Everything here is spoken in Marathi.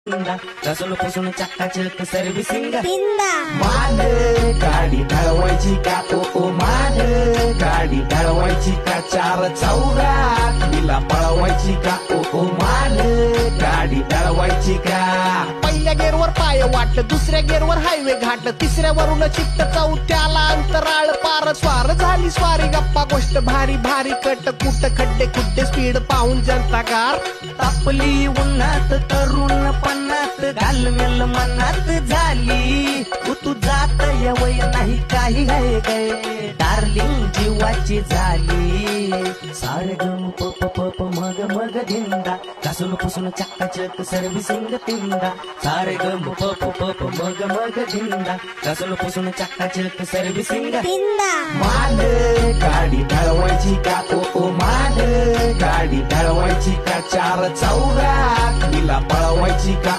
घासून पुसून चक्काचक सर्व्हिसिंग मान गाडी ढळवायची का ओ मान गाडी ढळवायची का चार चौघात तिला पळवायची का ओ मान गाडी ढळवायची का। पहिल्या गेअरवर पाय वाटलं, दुसऱ्या गेअरवर हायवे घाटलं, तिसऱ्यावरून चिट्ट, चौथ्याला अंतराळ पार। स्वार झाली स्वारी गप्पा गोष्ट भारी भारी कट कुट खड्डे खुड्डे स्पीड पाहून जनता कार तापली उन्हात तरुण पन्नात घालमेल मनात झाली तू जात यवय नाही काही आहे गे डार्लिंग जीवाची झाली। सारेगम पप पप मग मग धिंदा घासून पुसून चक्काचक सर्व्हिसिंग तिंदा। सारेगम पप पप मग मग धिंदा घासून पुसून चक्काचक सर्व्हिसिंग मान गाडी ढळवायची का ओ मान गाडी ढळवायची का चार चौघात तिला पळवायची का